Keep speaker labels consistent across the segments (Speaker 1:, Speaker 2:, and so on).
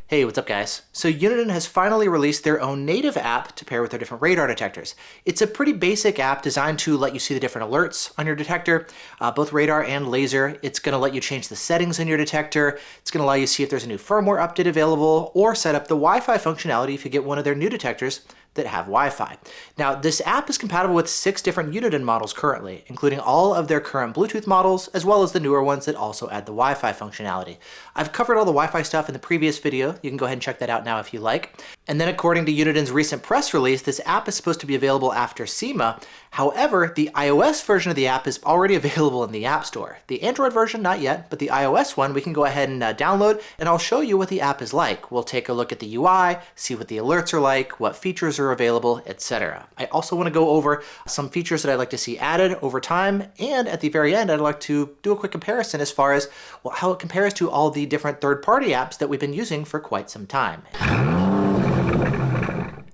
Speaker 1: Hey, what's up guys? So Uniden has finally released their own native app to pair with their different radar detectors. It's a pretty basic app designed to let you see the different alerts on your detector, both radar and laser. It's going to let you change the settings in your detector. It's going to allow you to see if there's a new firmware update available, or set up the Wi-Fi functionality if you get one of their new detectors that have Wi-Fi. Now, this app is compatible with 6 different Uniden models currently, including all of their current Bluetooth models, as well as the newer ones that also add the Wi-Fi functionality. I've covered all the Wi-Fi stuff in the previous video. You can go ahead and check that out now if you like. And then according to Uniden's recent press release, this app is supposed to be available after SEMA. However, the iOS version of the app is already available in the App Store. The Android version, not yet, but the iOS one we can go ahead and download, and I'll show you what the app is like. We'll take a look at the UI, see what the alerts are like, what features are available, etc. I also want to go over some features that I'd like to see added over time, and at the very end, I'd like to do a quick comparison as far as how it compares to all the different third-party apps that we've been using for quite some time.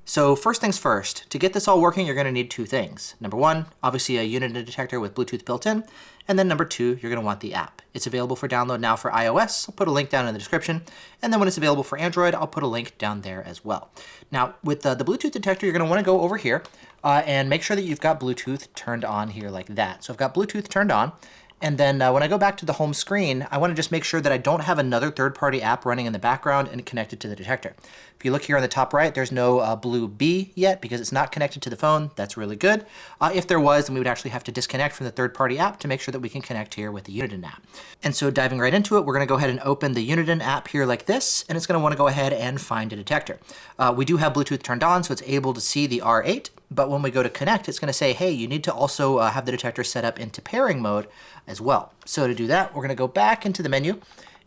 Speaker 1: So first things first, to get this all working, you're going to need 2 things. Number 1, obviously a Uniden detector with Bluetooth built in. And then number 2, you're going to want the app. It's available for download now for iOS. I'll put a link down in the description. And then when it's available for Android, I'll put a link down there as well. Now with the Bluetooth detector, you're going to want to go over here and make sure that you've got Bluetooth turned on here like that. So I've got Bluetooth turned on. And then when I go back to the home screen, I want to just make sure that I don't have another third-party app running in the background and connected to the detector. If you look here on the top right, there's no blue B yet because it's not connected to the phone. That's really good. If there was, then we would actually have to disconnect from the third-party app to make sure that we can connect here with the Uniden app. And so diving right into it, we're going to go ahead and open the Uniden app here like this, and it's going to want to go ahead and find a detector. We do have Bluetooth turned on, so it's able to see the R8. But when we go to connect, it's going to say, hey, you need to also have the detector set up into pairing mode as well. So to do that, we're going to go back into the menu.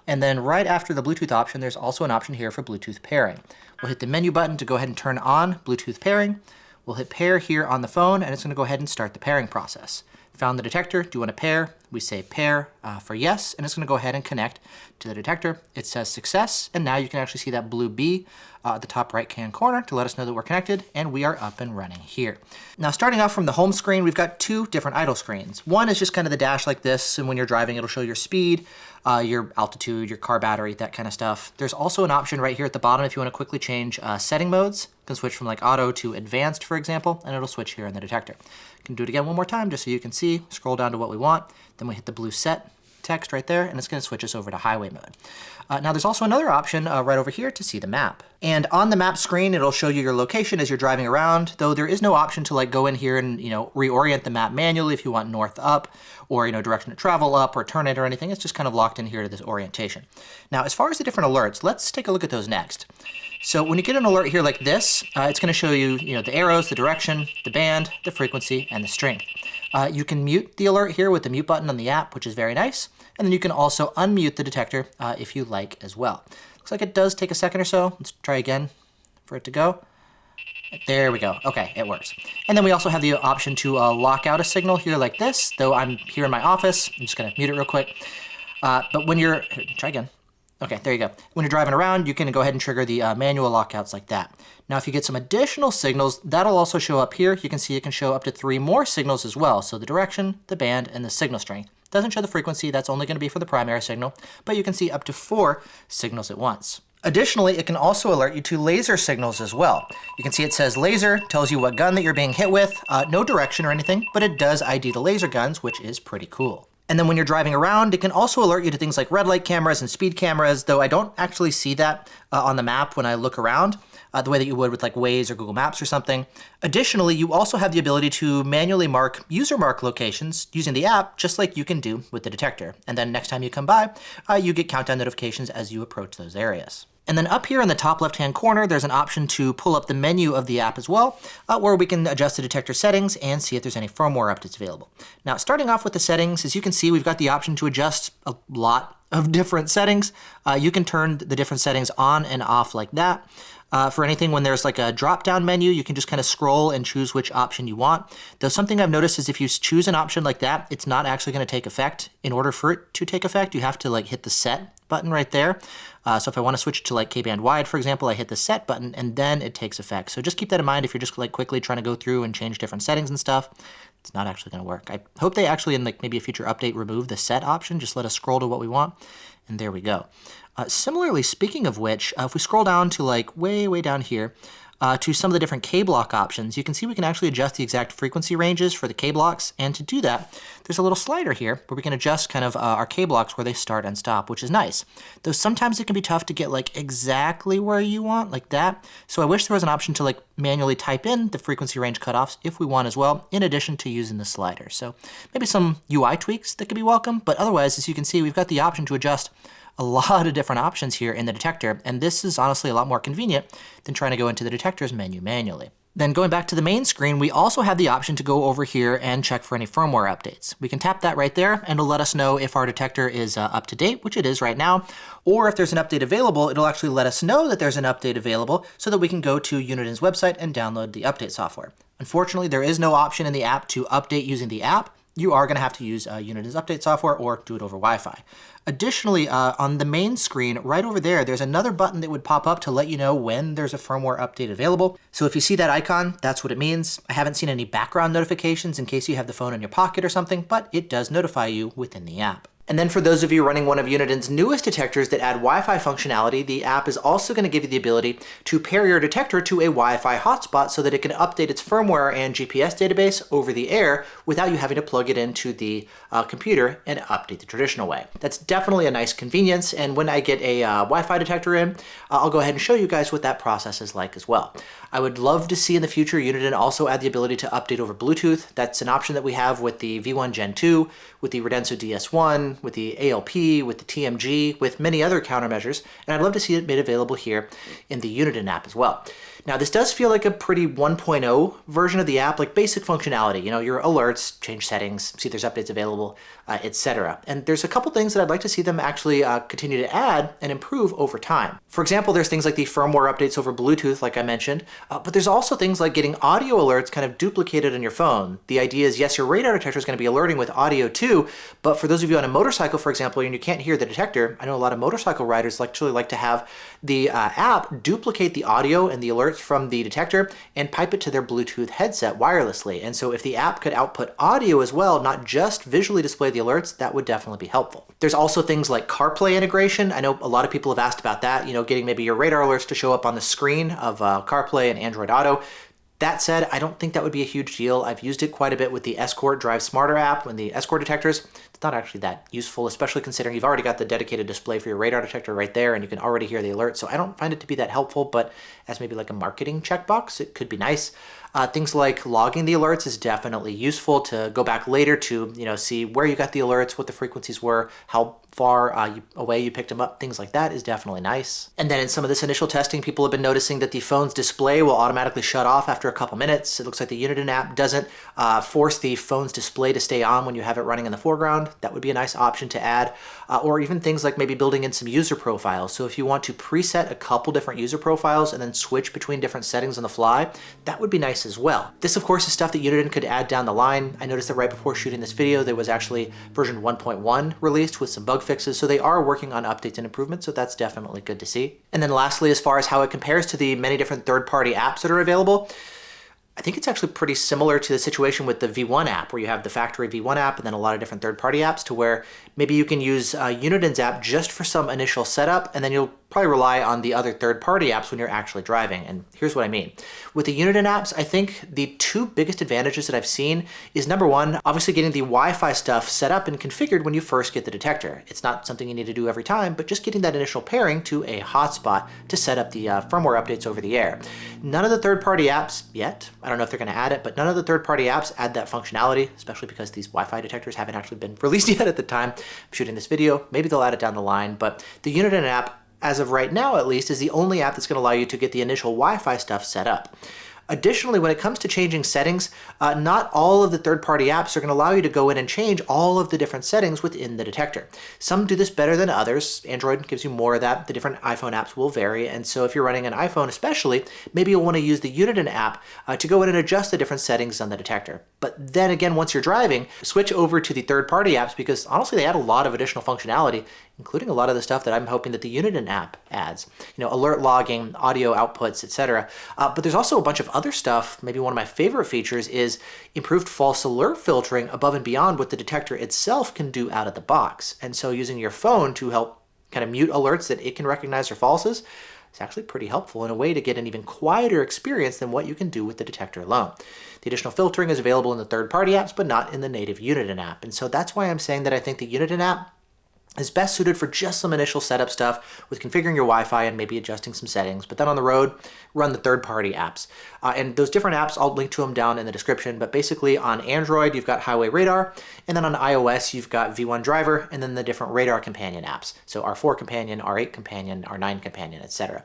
Speaker 1: And then right after the Bluetooth option, there's also an option here for Bluetooth pairing. We'll hit the menu button to go ahead and turn on Bluetooth pairing. We'll hit pair here on the phone, and it's going to go ahead and start the pairing process. Found the detector. Do you want to pair? We say pair for yes, and it's going to go ahead and connect to the detector. It says success, and now you can actually see that blue B at the top right-hand corner to let us know that we're connected, and we are up and running here. Now, starting off from the home screen, we've got 2 different idle screens. One is just kind of the dash like this, and when you're driving, it'll show your speed, your altitude, your car battery, that kind of stuff. There's also an option right here at the bottom if you want to quickly change setting modes. You can switch from like auto to advanced, for example, and it'll switch here in the detector. You can do it again one more time just so you can see. Scroll down to what we want. Then we hit the blue set text right there, and it's going to switch us over to highway mode. Now there's also another option right over here to see the map. And on the map screen, it'll show you your location as you're driving around, though there is no option to like go in here and, reorient the map manually if you want north up or, direction to travel up or turn it or anything. It's just kind of locked in here to this orientation. Now, as far as the different alerts, let's take a look at those next. So when you get an alert here like this, it's going to show you, the arrows, the direction, the band, the frequency, and the strength. You can mute the alert here with the mute button on the app, which is very nice. And then you can also unmute the detector if you like as well. Looks like it does take a second or so. Let's try again for it to go. There we go. Okay, it works. And then we also have the option to lock out a signal here like this, though I'm here in my office. I'm just going to mute it real quick. But when you're, try again. Okay, there you go. When you're driving around, you can go ahead and trigger the manual lockouts like that. Now, if you get some additional signals, that'll also show up here. You can see it can show up to 3 more signals as well. So the direction, the band, and the signal strength. Doesn't show the frequency. That's only going to be for the primary signal, but you can see up to 4 signals at once. Additionally, it can also alert you to laser signals as well. You can see it says laser, tells you what gun that you're being hit with, no direction or anything, but it does ID the laser guns, which is pretty cool. And then when you're driving around, it can also alert you to things like red light cameras and speed cameras, though I don't actually see that on the map when I look around, the way that you would with like Waze or Google Maps or something. Additionally, you also have the ability to manually mark user mark locations using the app, just like you can do with the detector. And then next time you come by, you get countdown notifications as you approach those areas. And then up here in the top left-hand corner, there's an option to pull up the menu of the app as well, where we can adjust the detector settings and see if there's any firmware updates available. Now, starting off with the settings, as you can see, we've got the option to adjust a lot of different settings. You can turn the different settings on and off like that. For anything, when there's like a drop-down menu, you can just kind of scroll and choose which option you want. Though something I've noticed is if you choose an option like that, it's not actually going to take effect. In order for it to take effect, you have to like hit the set button right there. So if I want to switch to like K-band wide, for example, I hit the set button and then it takes effect. So just keep that in mind if you're just like quickly trying to go through and change different settings and stuff. It's not actually going to work. I hope they actually in like maybe a future update remove the set option. Just let us scroll to what we want. And there we go. Similarly, speaking of which, if we scroll down to like way down here, to some of the different K-block options, you can see we can actually adjust the exact frequency ranges for the K-blocks. And to do that, there's a little slider here where we can adjust kind of our K-blocks where they start and stop, which is nice. Though sometimes it can be tough to get like exactly where you want, like that. So I wish there was an option to like manually type in the frequency range cutoffs if we want as well, in addition to using the slider. So maybe some UI tweaks that could be welcome, but otherwise, as you can see, we've got the option to adjust a lot of different options here in the detector, and this is honestly a lot more convenient than trying to go into the detectors menu manually. Then going back to the main screen, we also have the option to go over here and check for any firmware updates. We can tap that right there, and it'll let us know if our detector is up to date, which it is right now, or if there's an update available, it'll actually let us know that there's an update available so that we can go to Uniden's website and download the update software. Unfortunately, there is no option in the app to update using the app. You are going to have to use Uniden's update software or do it over Wi-Fi. Additionally, on the main screen, right over there, there's another button that would pop up to let you know when there's a firmware update available. So if you see that icon, that's what it means. I haven't seen any background notifications in case you have the phone in your pocket or something, but it does notify you within the app. And then for those of you running one of Uniden's newest detectors that add Wi-Fi functionality, the app is also going to give you the ability to pair your detector to a Wi-Fi hotspot so that it can update its firmware and GPS database over the air without you having to plug it into the computer and update the traditional way. That's definitely a nice convenience, and when I get a Wi-Fi detector in, I'll go ahead and show you guys what that process is like as well. I would love to see in the future Uniden also add the ability to update over Bluetooth. That's an option that we have with the V1 Gen 2, with the Redenso DS1, with the ALP, with the TMG, with many other countermeasures, and I'd love to see it made available here in the Uniden app as well. Now, this does feel like a pretty 1.0 version of the app, like basic functionality, you know, your alerts, change settings, see if there's updates available, etc. And there's a couple things that I'd like to see them actually continue to add and improve over time. For example, there's things like the firmware updates over Bluetooth, like I mentioned, but there's also things like getting audio alerts kind of duplicated on your phone. The idea is, yes, your radar detector is going to be alerting with audio too, but for those of you on a motorcycle, for example, and you can't hear the detector, I know a lot of motorcycle riders actually like to have the app duplicate the audio and the alerts from the detector and pipe it to their Bluetooth headset wirelessly. And so if the app could output audio as well, not just visually display the alerts, that would definitely be helpful. There's also things like CarPlay integration. I know a lot of people have asked about that, you know, getting maybe your radar alerts to show up on the screen of CarPlay and Android Auto. That said, I don't think that would be a huge deal. I've used it quite a bit with the Escort Drive Smarter app and the Escort detectors. It's not actually that useful, especially considering you've already got the dedicated display for your radar detector right there and you can already hear the alert. So I don't find it to be that helpful, but as maybe like a marketing checkbox, it could be nice. Things like logging the alerts is definitely useful to go back later to, you know, see where you got the alerts, what the frequencies were, how far away you picked them up. Things like that is definitely nice. And then in some of this initial testing, people have been noticing that the phone's display will automatically shut off after a couple minutes. It looks like the Uniden app doesn't force the phone's display to stay on when you have it running in the foreground. That would be a nice option to add. Or even things like maybe building in some user profiles. So if you want to preset a couple different user profiles and then switch between different settings on the fly, that would be nice as well. This, of course, is stuff that Uniden could add down the line. I noticed that right before shooting this video, there was actually version 1.1 released with some bug fixes. So they are working on updates and improvements. So that's definitely good to see. And then lastly, as far as how it compares to the many different third-party apps that are available, I think it's actually pretty similar to the situation with the V1 app, where you have the factory V1 app and then a lot of different third-party apps, to where maybe you can use Uniden's app just for some initial setup, and then you'll probably rely on the other third-party apps when you're actually driving. And here's what I mean. With the Uniden apps, I think the two biggest advantages that I've seen is, number one, obviously getting the Wi-Fi stuff set up and configured when you first get the detector. It's not something you need to do every time, but just getting that initial pairing to a hotspot to set up the firmware updates over the air. None of the third-party apps yet, I don't know if they're going to add it, but none of the third-party apps add that functionality, especially because these Wi-Fi detectors haven't actually been released yet at the time I'm shooting this video. Maybe they'll add it down the line, but the Uniden app, as of right now at least, is the only app that's going to allow you to get the initial Wi-Fi stuff set up. Additionally, when it comes to changing settings, not all of the third-party apps are going to allow you to go in and change all of the different settings within the detector. Some do this better than others. Android gives you more of that. The different iPhone apps will vary. And so if you're running an iPhone especially, maybe you'll want to use the Uniden app to go in and adjust the different settings on the detector. But then again, once you're driving, switch over to the third-party apps, because honestly, they add a lot of additional functionality, including a lot of the stuff that I'm hoping that the Uniden app adds. You know, alert logging, audio outputs, etc. But there's also a bunch of other stuff. Maybe one of my favorite features is improved false alert filtering above and beyond what the detector itself can do out of the box. And so using your phone to help kind of mute alerts that it can recognize are falses, is actually pretty helpful in a way to get an even quieter experience than what you can do with the detector alone. The additional filtering is available in the third-party apps, but not in the native Uniden app. And so that's why I'm saying that I think the Uniden app is best suited for just some initial setup stuff with configuring your Wi-Fi and maybe adjusting some settings. But then on the road, run the third-party apps. And those different apps, I'll link to them down in the description. But basically on Android, you've got Highway Radar. And then on iOS, you've got V1 Driver and then the different radar companion apps. So R4 companion, R8 companion, R9 companion, etc.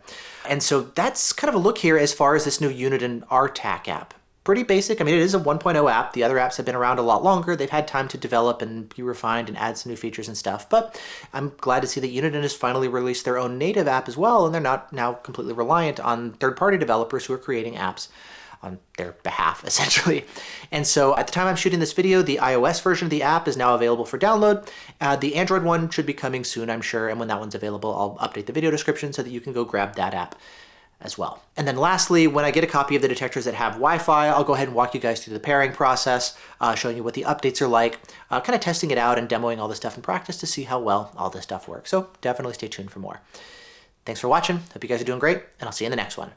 Speaker 1: And so that's kind of a look here as far as this new Uniden RTAC app. Pretty basic. I mean, it is a 1.0 app. The other apps have been around a lot longer. They've had time to develop and be refined and add some new features and stuff. But I'm glad to see that Uniden has finally released their own native app as well, and they're not now completely reliant on third-party developers who are creating apps on their behalf, essentially. And so at the time I'm shooting this video, the iOS version of the app is now available for download. The Android one should be coming soon, I'm sure, and when that one's available, I'll update the video description so that you can go grab that app as well. And then lastly, when I get a copy of the detectors that have Wi-Fi, I'll go ahead and walk you guys through the pairing process, showing you what the updates are like, kind of testing it out and demoing all this stuff in practice to see how well all this stuff works. So definitely stay tuned for more. Thanks for watching. Hope you guys are doing great, and I'll see you in the next one.